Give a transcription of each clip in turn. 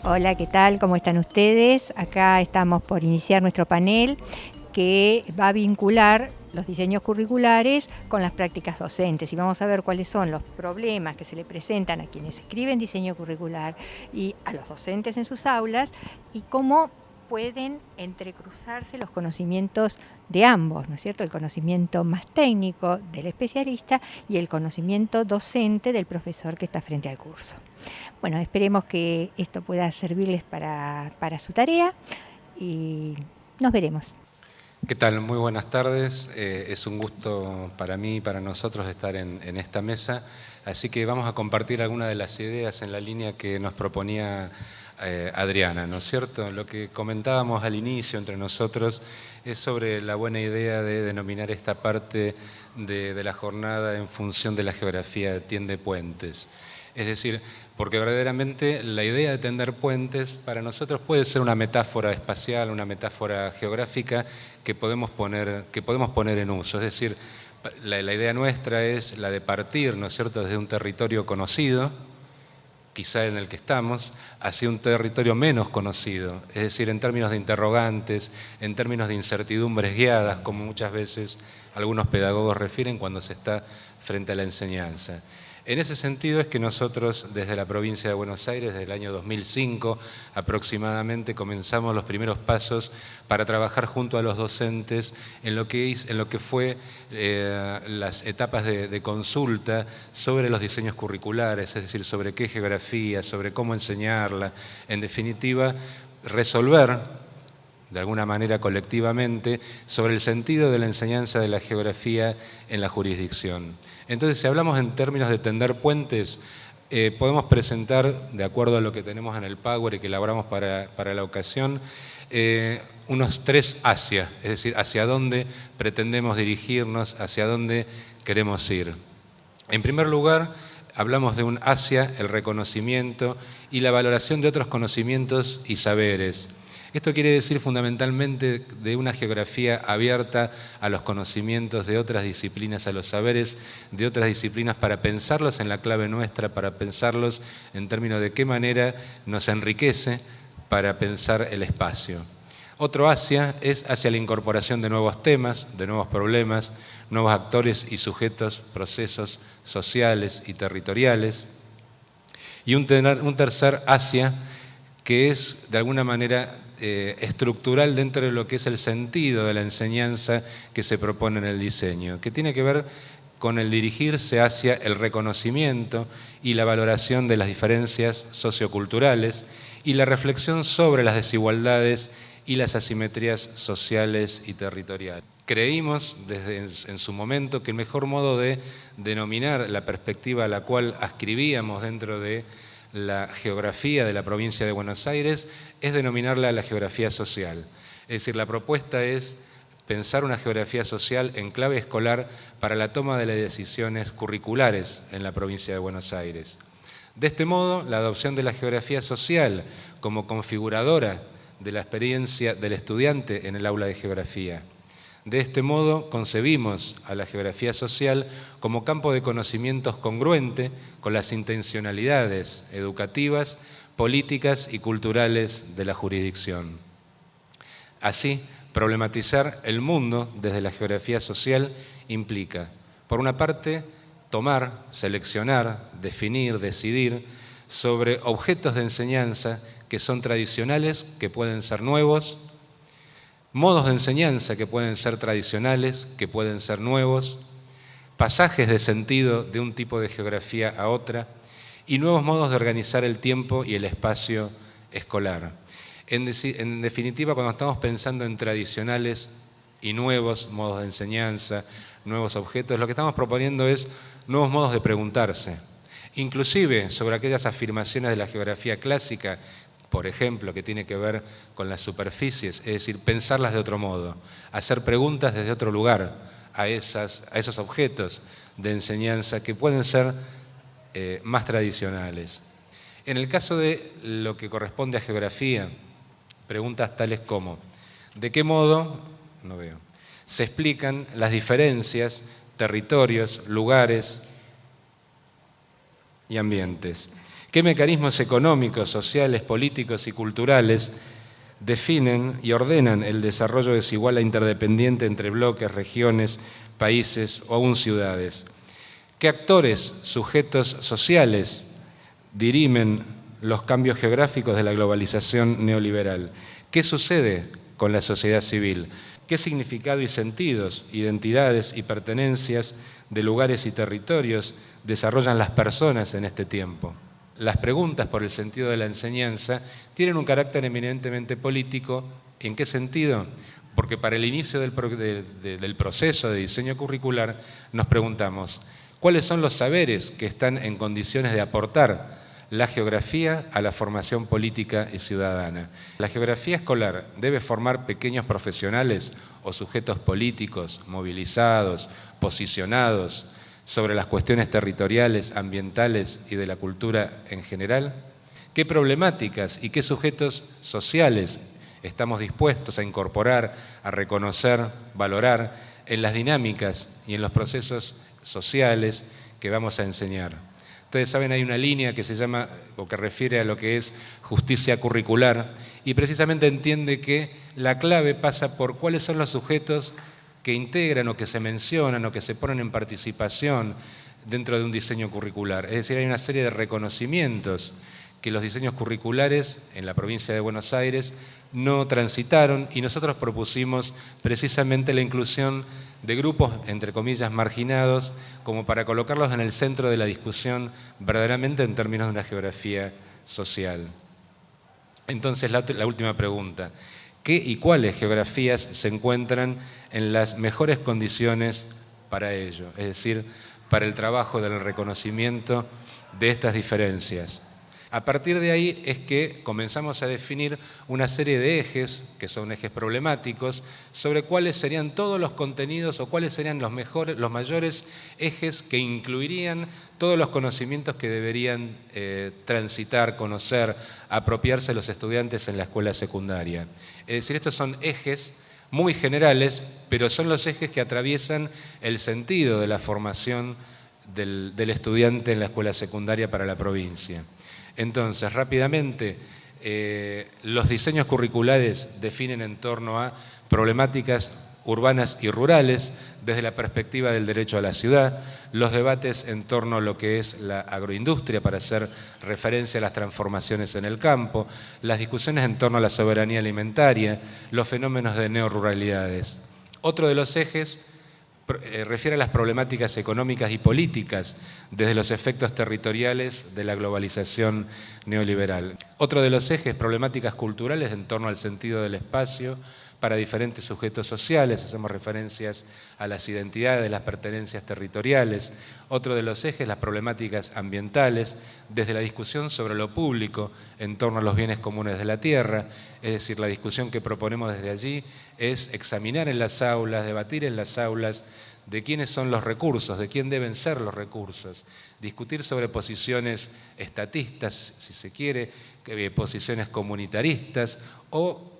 Hola, ¿qué tal? ¿Cómo están ustedes? Acá estamos por iniciar nuestro panel que va a vincular los diseños curriculares con las prácticas docentes y vamos a ver cuáles son los problemas que se le presentan a quienes escriben diseño curricular y a los docentes en sus aulas y cómo pueden entrecruzarse los conocimientos de ambos, ¿no es cierto? El conocimiento más técnico del especialista y el conocimiento docente del profesor que está frente al curso. Bueno, esperemos que esto pueda servirles para su tarea y nos veremos. ¿Qué tal? Muy buenas tardes. Es un gusto para mí y para nosotros estar en esta mesa. Así que vamos a compartir algunas de las ideas en la línea que nos proponía Adriana, ¿no es cierto? Lo que comentábamos al inicio entre nosotros es sobre la buena idea de denominar esta parte de la jornada en función de la geografía tiende puentes. Es decir, porque verdaderamente la idea de tender puentes para nosotros puede ser una metáfora espacial, una metáfora geográfica que podemos poner en uso. Es decir, la idea nuestra es la de partir, ¿no es cierto?, desde un territorio conocido, quizá en el que estamos, hacia un territorio menos conocido, es decir, en términos de interrogantes, en términos de incertidumbres guiadas, como muchas veces algunos pedagogos refieren cuando se está frente a la enseñanza. En ese sentido es que nosotros, desde la provincia de Buenos Aires, desde el año 2005 aproximadamente, comenzamos los primeros pasos para trabajar junto a los docentes en lo que fue las etapas de consulta sobre los diseños curriculares, es decir, sobre qué geografía, sobre cómo enseñarla, en definitiva, resolver de alguna manera colectivamente, sobre el sentido de la enseñanza de la geografía en la jurisdicción. Entonces, si hablamos en términos de tender puentes, podemos presentar, de acuerdo a lo que tenemos en el Power y que elaboramos para la ocasión, unos 3 hacia, es decir, hacia dónde pretendemos dirigirnos, hacia dónde queremos ir. En primer lugar, hablamos de un hacia, el reconocimiento y la valoración de otros conocimientos y saberes. Esto quiere decir fundamentalmente de una geografía abierta a los conocimientos de otras disciplinas, a los saberes de otras disciplinas, para pensarlos en la clave nuestra, para pensarlos en términos de qué manera nos enriquece para pensar el espacio. Otro hacia es hacia la incorporación de nuevos temas, de nuevos problemas, nuevos actores y sujetos, procesos sociales y territoriales. Y un tercer hacia que es de alguna manera estructural dentro de lo que es el sentido de la enseñanza que se propone en el diseño, que tiene que ver con el dirigirse hacia el reconocimiento y la valoración de las diferencias socioculturales y la reflexión sobre las desigualdades y las asimetrías sociales y territoriales. Creímos desde en su momento que el mejor modo de denominar la perspectiva a la cual ascribíamos dentro de la geografía de la provincia de Buenos Aires es denominarla la geografía social. Es decir, la propuesta es pensar una geografía social en clave escolar para la toma de las decisiones curriculares en la provincia de Buenos Aires. De este modo, la adopción de la geografía social como configuradora de la experiencia del estudiante en el aula de geografía. De este modo, concebimos a la geografía social como campo de conocimientos congruente con las intencionalidades educativas, políticas y culturales de la jurisdicción. Así, problematizar el mundo desde la geografía social implica, por una parte, tomar, seleccionar, definir, decidir sobre objetos de enseñanza que son tradicionales, que pueden ser nuevos, modos de enseñanza que pueden ser tradicionales, que pueden ser nuevos, pasajes de sentido de un tipo de geografía a otra y nuevos modos de organizar el tiempo y el espacio escolar. En definitiva, cuando estamos pensando en tradicionales y nuevos modos de enseñanza, nuevos objetos, lo que estamos proponiendo es nuevos modos de preguntarse, inclusive sobre aquellas afirmaciones de la geografía clásica, por ejemplo, que tiene que ver con las superficies, es decir, pensarlas de otro modo, hacer preguntas desde otro lugar a esos objetos de enseñanza que pueden ser más tradicionales. En el caso de lo que corresponde a geografía, preguntas tales como, ¿de qué modo, no veo, se explican las diferencias, territorios, lugares y ambientes? ¿Qué mecanismos económicos, sociales, políticos y culturales definen y ordenan el desarrollo desigual e interdependiente entre bloques, regiones, países o aún ciudades? ¿Qué actores, sujetos sociales dirimen los cambios geográficos de la globalización neoliberal? ¿Qué sucede con la sociedad civil? ¿Qué significado y sentidos, identidades y pertenencias de lugares y territorios desarrollan las personas en este tiempo? Las preguntas por el sentido de la enseñanza tienen un carácter eminentemente político. ¿En qué sentido? Porque para el inicio del proceso de diseño curricular nos preguntamos, ¿cuáles son los saberes que están en condiciones de aportar la geografía a la formación política y ciudadana? La geografía escolar debe formar pequeños profesionales o sujetos políticos movilizados, posicionados sobre las cuestiones territoriales, ambientales y de la cultura en general. ¿Qué problemáticas y qué sujetos sociales estamos dispuestos a incorporar, a reconocer, valorar en las dinámicas y en los procesos sociales que vamos a enseñar? Ustedes saben, hay una línea que se llama, o que refiere a lo que es justicia curricular, y precisamente entiende que la clave pasa por cuáles son los sujetos que integran o que se mencionan o que se ponen en participación dentro de un diseño curricular. Es decir, hay una serie de reconocimientos que los diseños curriculares en la provincia de Buenos Aires no transitaron, y nosotros propusimos precisamente la inclusión de grupos, entre comillas, marginados, como para colocarlos en el centro de la discusión verdaderamente en términos de una geografía social. Entonces, la última pregunta. ¿Qué y cuáles geografías se encuentran en las mejores condiciones para ello? Es decir, para el trabajo del reconocimiento de estas diferencias. A partir de ahí es que comenzamos a definir una serie de ejes, que son ejes problemáticos, sobre cuáles serían todos los contenidos o cuáles serían los mayores ejes que incluirían todos los conocimientos que deberían transitar, conocer, apropiarse los estudiantes en la escuela secundaria. Es decir, estos son ejes muy generales, pero son los ejes que atraviesan el sentido de la formación del estudiante en la escuela secundaria para la provincia. Entonces, rápidamente, los diseños curriculares definen en torno a problemáticas urbanas y rurales desde la perspectiva del derecho a la ciudad, los debates en torno a lo que es la agroindustria para hacer referencia a las transformaciones en el campo, las discusiones en torno a la soberanía alimentaria, los fenómenos de neoruralidades. Otro de los ejes refiere a las problemáticas económicas y políticas desde los efectos territoriales de la globalización neoliberal. Otro de los ejes, problemáticas culturales en torno al sentido del espacio para diferentes sujetos sociales, hacemos referencias a las identidades, las pertenencias territoriales. Otro de los ejes, las problemáticas ambientales, desde la discusión sobre lo público en torno a los bienes comunes de la tierra, es decir, la discusión que proponemos desde allí es examinar en las aulas, debatir en las aulas de quiénes son los recursos, de quién deben ser los recursos, discutir sobre posiciones estatistas, si se quiere, posiciones comunitaristas o,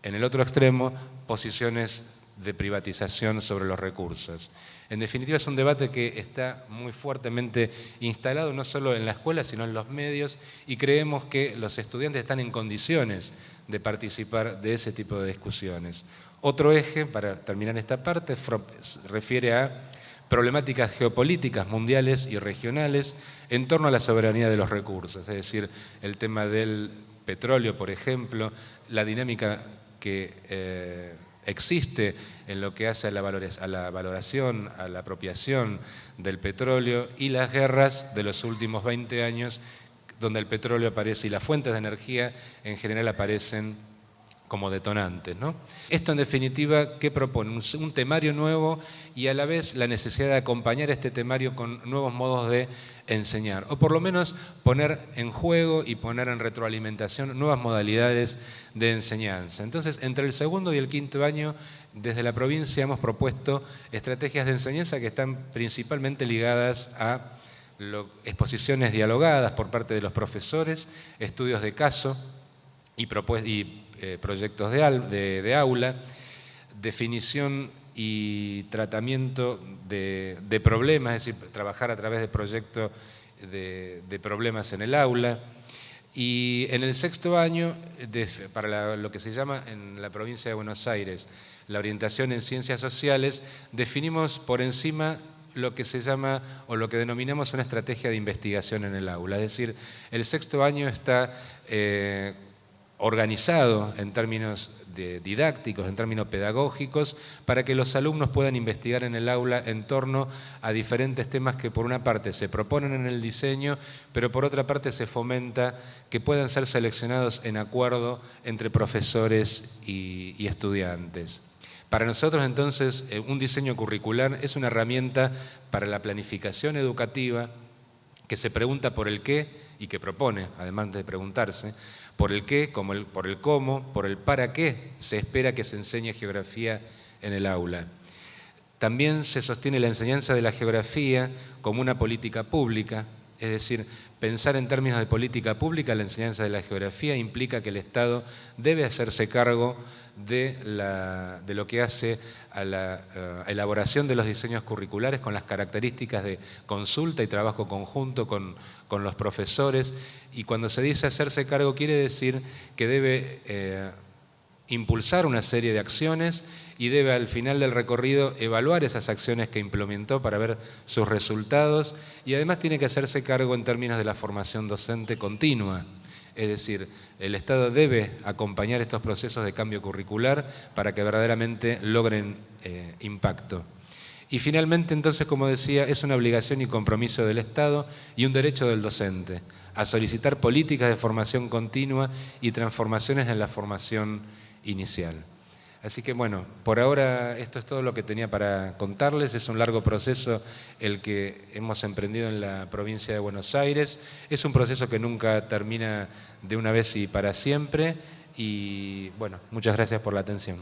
en el otro extremo, posiciones de privatización sobre los recursos. En definitiva, es un debate que está muy fuertemente instalado no solo en la escuela, sino en los medios, y creemos que los estudiantes están en condiciones de participar de ese tipo de discusiones. Otro eje, para terminar esta parte, refiere a problemáticas geopolíticas mundiales y regionales en torno a la soberanía de los recursos, es decir, el tema del petróleo, por ejemplo, la dinámica que existe en lo que hace a la valoración, a la apropiación del petróleo y las guerras de los últimos 20 años, donde el petróleo aparece y las fuentes de energía en general aparecen como detonantes, ¿no? Esto, en definitiva, ¿qué propone? Un temario nuevo y a la vez la necesidad de acompañar este temario con nuevos modos de enseñar, o por lo menos poner en juego y poner en retroalimentación nuevas modalidades de enseñanza. Entonces, entre el segundo y el quinto año, desde la provincia hemos propuesto estrategias de enseñanza que están principalmente ligadas a exposiciones dialogadas por parte de los profesores, estudios de caso y proyectos de aula, definición y tratamiento de problemas, es decir, trabajar a través de proyectos de problemas en el aula. Y en el sexto año, para lo que se llama en la provincia de Buenos Aires la orientación en ciencias sociales, definimos por encima lo que se llama o lo que denominamos una estrategia de investigación en el aula. Es decir, el sexto año está organizado en términos didácticos, en términos pedagógicos, para que los alumnos puedan investigar en el aula en torno a diferentes temas que por una parte se proponen en el diseño, pero por otra parte se fomenta que puedan ser seleccionados en acuerdo entre profesores y estudiantes. Para nosotros, entonces, un diseño curricular es una herramienta para la planificación educativa que se pregunta por el qué y que propone, además de preguntarse, por el qué, por el cómo, por el para qué se espera que se enseñe geografía en el aula. También se sostiene la enseñanza de la geografía como una política pública, es decir, pensar en términos de política pública la enseñanza de la geografía implica que el Estado debe hacerse cargo de lo que hace a la elaboración de los diseños curriculares con las características de consulta y trabajo conjunto con los profesores. Y cuando se dice hacerse cargo quiere decir que debe impulsar una serie de acciones y debe al final del recorrido evaluar esas acciones que implementó para ver sus resultados y además tiene que hacerse cargo en términos de la formación docente continua. Es decir, el Estado debe acompañar estos procesos de cambio curricular para que verdaderamente logren impacto. Y finalmente, entonces, como decía, es una obligación y compromiso del Estado y un derecho del docente a solicitar políticas de formación continua y transformaciones en la formación inicial. Así que bueno, por ahora esto es todo lo que tenía para contarles. Es un largo proceso el que hemos emprendido en la provincia de Buenos Aires. Es un proceso que nunca termina de una vez y para siempre. Y bueno, muchas gracias por la atención.